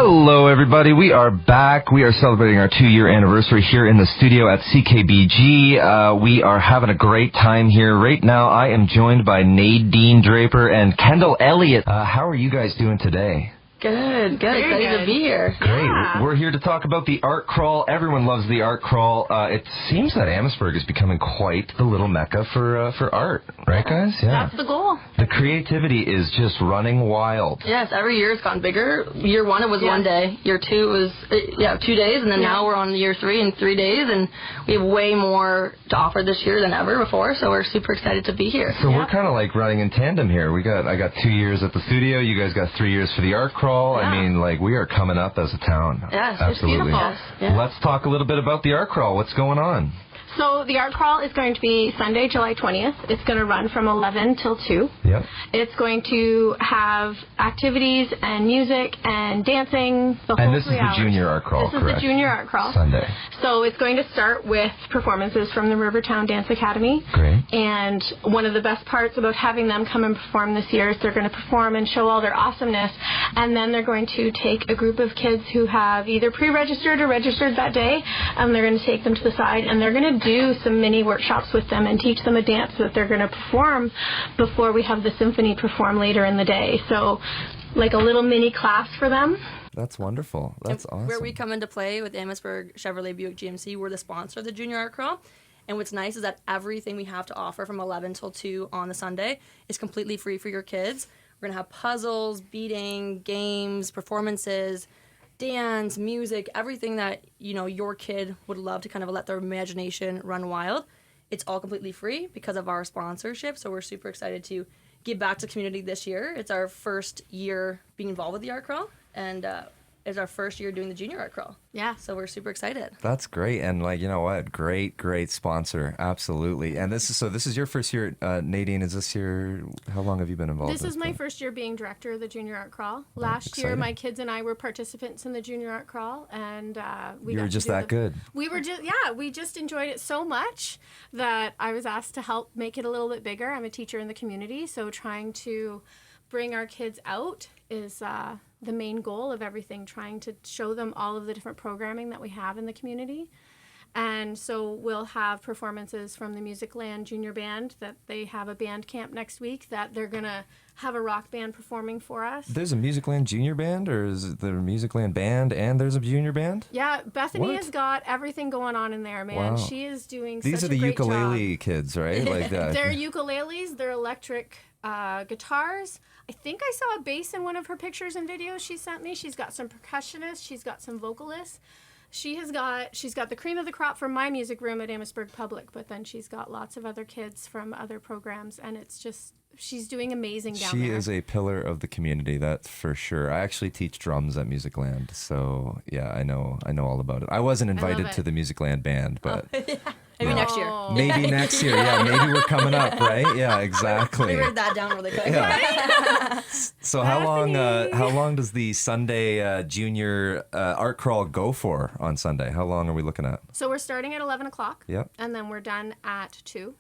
Hello, everybody. We are back. We are celebrating our 2-year anniversary here in the studio at CKBG. We are having a great time here. Right now, I am joined by Nadine Draper and Kendell Elliott. How are you guys doing today? Good. Excited to be here. Great. Yeah. We're here to talk about the art crawl. Everyone loves the art crawl. It seems that Amherstburg is becoming quite the little mecca for art. Right, guys? Yeah. That's the goal. The creativity is just running wild. Yes, every year it's gotten bigger. Year 1 it was 1 day. Year 2 was 2 days, and then now we're on year 3 in 3 days, and we have way more to offer this year than ever before. So we're super excited to be here. So we're kind of like running in tandem here. I got 2 years at the studio. You guys got 3 years for the art crawl. Yeah. I mean, like, we are coming up as a town. Yes, absolutely. It's beautiful. Yeah. Let's talk a little bit about the art crawl. What's going on? So the art crawl is going to be Sunday, July 20th. It's going to run from 11 till 2. Yep. It's going to have activities and music and dancing the whole 3 hours. And this is the junior art crawl, correct? This is the junior art crawl. Sunday. So it's going to start with performances from the Rivertown Dance Academy. Great. And one of the best parts about having them come and perform this year is they're going to perform and show all their awesomeness. And then they're going to take a group of kids who have either pre-registered or registered that day, and they're going to take them to the side, and they're going to do some mini workshops with them and teach them a dance that they're going to perform before we have the symphony perform later in the day. So like a little mini class for them. That's wonderful. That's awesome. Where we come into play with Amherstburg Chevrolet Buick GMC, we're the sponsor of the Junior Art Crawl. And what's nice is that everything we have to offer from 11 till 2 on the Sunday is completely free for your kids. We're going to have puzzles, beading, games, performances, dance, music, everything that, you know, your kid would love to kind of let their imagination run wild. It's all completely free because of our sponsorship, so we're super excited to give back to the community this year. It's our first year being involved with the art crawl, and it's our first year doing the junior art crawl. Yeah. So we're super excited. That's great. And like, you know what? Great sponsor. Absolutely. And this is your first year, Nadine. Is this how long have you been involved? This is my first year being director of the Junior Art Crawl. Last year, my kids and I were participants in the Junior Art Crawl, and we were just that good. We were we just enjoyed it so much that I was asked to help make it a little bit bigger. I'm a teacher in the community, so trying to bring our kids out is the main goal of everything, trying to show them all of the different programming that we have in the community. And so we'll have performances from the Musicland Junior Band, that they have a band camp next week that they're going to have a rock band performing for us. There's a Musicland Junior Band, or is there a Musicland Band and there's a junior band? Yeah, Bethany has got everything going on in there, man. Wow. She is doing These such are a the great ukulele job. kids, right? Like that. They're ukuleles, they're electric guitars. I think I saw a bass in one of her pictures and videos she sent me. She's got some percussionists, she's got some vocalists. She's got the cream of the crop from my music room at Amherstburg Public, but then she's got lots of other kids from other programs, and it's just, she's doing amazing down there. She is a pillar of the community, that's for sure. I actually teach drums at Musicland, so yeah, I know all about it. I wasn't invited to the Musicland band, but Maybe next year. Maybe next year, yeah. Maybe we're coming up, right? Yeah, exactly. We wrote that down really quick. Yeah. So how long does the Sunday junior art crawl go for on Sunday? How long are we looking at? So we're starting at 11 o'clock. Yep. And then we're done at 2.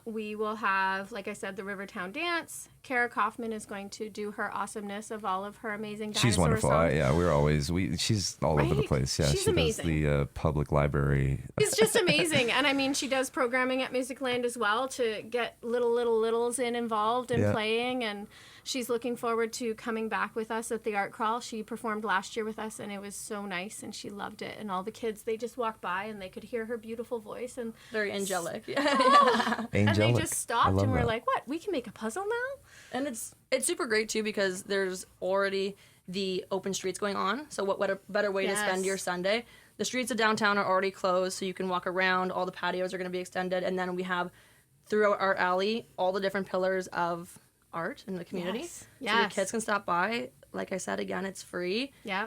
We will have, like I said, the Rivertown Dance. Kara Kaufman is going to do her awesomeness of all of her amazing dinosaur She's wonderful. songs. She's all over the place. Yeah, She's amazing. Does the public library. It's just amazing. And I mean, she does programming at Musicland as well to get littles involved and playing. And she's looking forward to coming back with us at the art crawl. She performed last year with us, and it was so nice, and she loved it. And all the kids, they just walked by and they could hear her beautiful voice, and very angelic. Angelic. And they just stopped and were that. like, "What? We can make a puzzle now?" And it's super great too, because there's already the open streets going on. So what a better way to spend your Sunday. The streets of downtown are already closed, so you can walk around. All the patios are going to be extended, and then we have throughout our alley all the different pillars of art in the community. Yes. So your kids can stop by. Like I said, again, it's free. Yeah.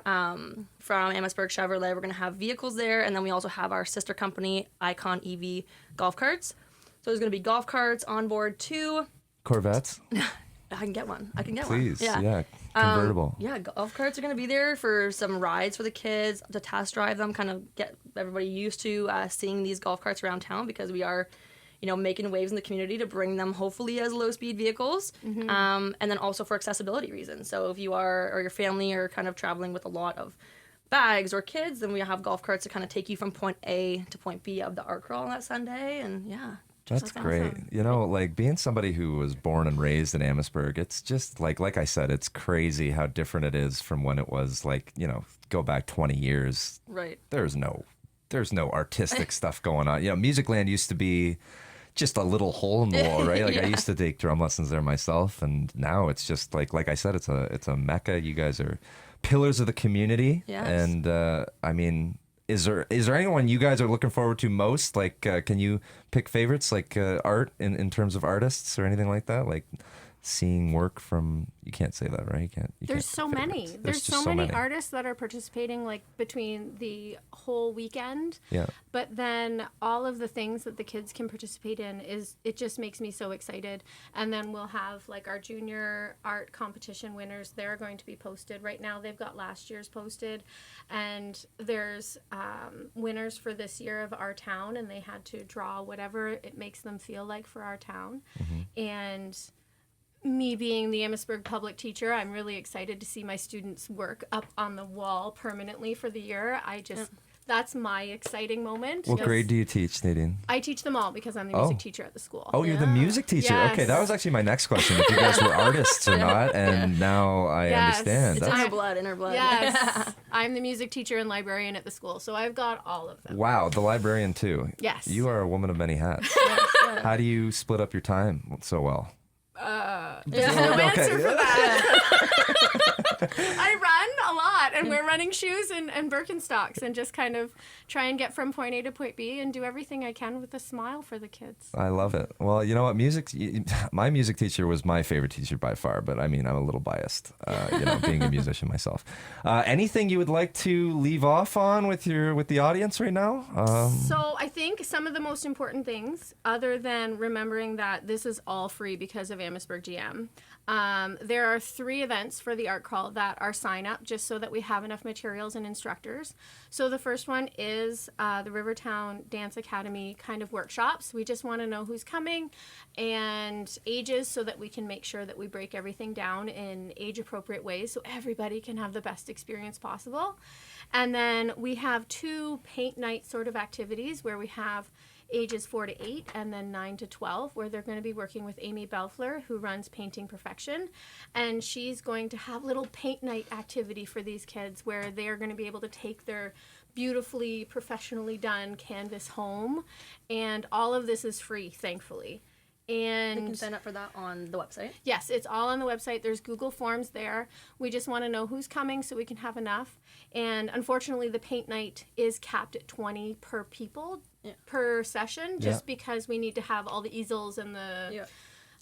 From Amherstburg Chevrolet, we're going to have vehicles there, and then we also have our sister company, Icon EV golf carts. So there's going to be golf carts on board too. Corvettes? I can get one. Please, yeah. Convertible. Golf carts are going to be there for some rides for the kids, to test drive them, kind of get everybody used to seeing these golf carts around town, because we are, making waves in the community to bring them hopefully as low-speed vehicles. And then also for accessibility reasons. So if you are, or your family are kind of traveling with a lot of bags or kids, then we have golf carts to kind of take you from point A to point B of the art crawl on that Sunday. And yeah. That's great. Awesome. Like being somebody who was born and raised in Amherstburg, it's just like I said, it's crazy how different it is from when it was like, go back 20 years. Right. There's no artistic stuff going on. Musicland used to be just a little hole in the wall, right? Like I used to take drum lessons there myself, and now it's just like I said, it's a mecca. You guys are pillars of the community. Yes. And I mean, is there anyone you guys are looking forward to most? Like, can you pick favorites, like art in terms of artists or anything like that? Like seeing work from, you can't say that, right? There's so many. There's so many artists that are participating like between the whole weekend. Yeah. But then all of the things that the kids can participate in it just makes me so excited. And then we'll have like our junior art competition winners. They're going to be posted. Right now they've got last year's posted. And there's winners for this year of our town, and they had to draw whatever it makes them feel like for our town. And me being the Amherstburg public teacher, I'm really excited to see my students' work up on the wall permanently for the year. That's my exciting moment. What grade do you teach, Nadine? I teach them all because I'm the music teacher at the school. Oh, you're the music teacher. Yes. Okay, that was actually my next question, if you guys were artists or not, and now I understand. It's inner blood. Yes. I'm the music teacher and librarian at the school, so I've got all of them. Wow, the librarian too. Yes. You are a woman of many hats. How do you split up your time so well? There's no answer for that. I run a lot, and we're running shoes and Birkenstocks, and just kind of try and get from point A to point B and do everything I can with a smile for the kids. I love it. Well, you know what? My music teacher was my favorite teacher by far, but I mean, I'm a little biased, being a musician myself. Anything you would like to leave off on with the audience right now? So I think some of the most important things, other than remembering that this is all free because of Amherstburg GM, there are 3 events for the art crawl that are sign up, just so that we have enough materials and instructors. So the first one is the Rivertown Dance Academy kind of workshops. We just want to know who's coming and ages, so that we can make sure that we break everything down in age appropriate ways so everybody can have the best experience possible. And then we have 2 paint night sort of activities where we have ages 4 to 8 and then 9 to 12, where they're going to be working with Amy Belfler, who runs Painting Perfection, and she's going to have little paint night activity for these kids where they are going to be able to take their beautifully professionally done canvas home, and all of this is free, thankfully. And you can sign up for that on the website. Yes, it's all on the website. There's Google Forms there. We just want to know who's coming so we can have enough. And unfortunately, the paint night is capped at 20 per people per session, just because we need to have all the easels and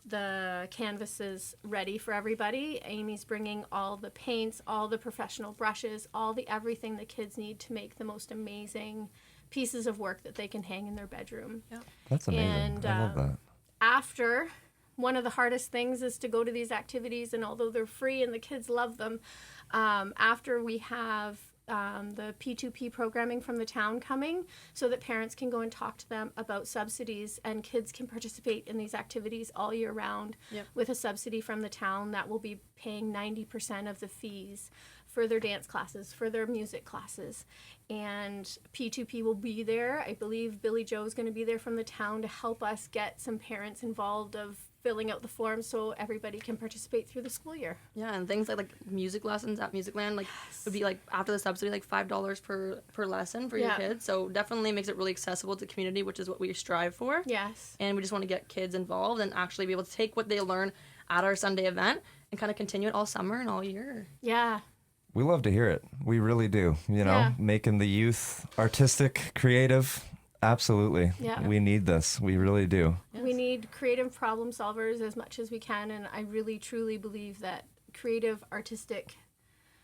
the canvases ready for everybody. Amy's bringing all the paints, all the professional brushes, all the everything the kids need to make the most amazing pieces of work that they can hang in their bedroom. Yeah. That's amazing. And, I love that. After, one of the hardest things is to go to these activities, and although they're free and the kids love them, after we have the P2P programming from the town coming, so that parents can go and talk to them about subsidies, and kids can participate in these activities all year round with a subsidy from the town that will be paying 90% of the fees for their dance classes, for their music classes. And P2P will be there. I believe Billy Joe's going to be there from the town to help us get some parents involved of filling out the forms so everybody can participate through the school year. Yeah, and things like music lessons at Musicland, would be after the subsidy, $5 per lesson for your kids. So definitely makes it really accessible to the community, which is what we strive for. Yes. And we just want to get kids involved and actually be able to take what they learn at our Sunday event and kind of continue it all summer and all year. Yeah. We love to hear it. We really do. Making the youth artistic, creative. Absolutely. Yeah. We need this. We really do. Yes. We need creative problem solvers as much as we can. And I really, truly believe that creative, artistic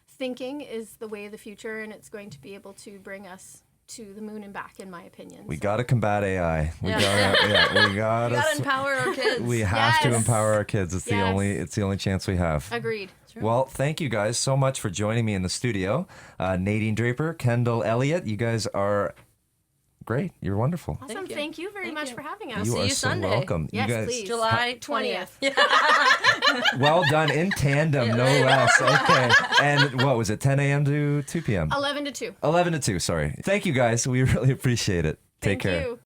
thinking is the way of the future. And it's going to be able to bring us to the moon and back, in my opinion. We got to combat AI. We got to empower our kids. We have to empower our kids. It's the only chance we have. Agreed. Well, thank you guys so much for joining me in the studio. Nadine Draper, Kendell, Elliott, you guys are Great. You're wonderful. Awesome. Thank you very much for having us. We'll You see are you so Sunday. welcome. Yes, you guys, please. July 20th. well done in tandem, no less. Okay. And what was it, 10 a.m. to 2 p.m.? 11 to 2. 11 to 2, sorry. Thank you guys. We really appreciate it. Take care. Thank you.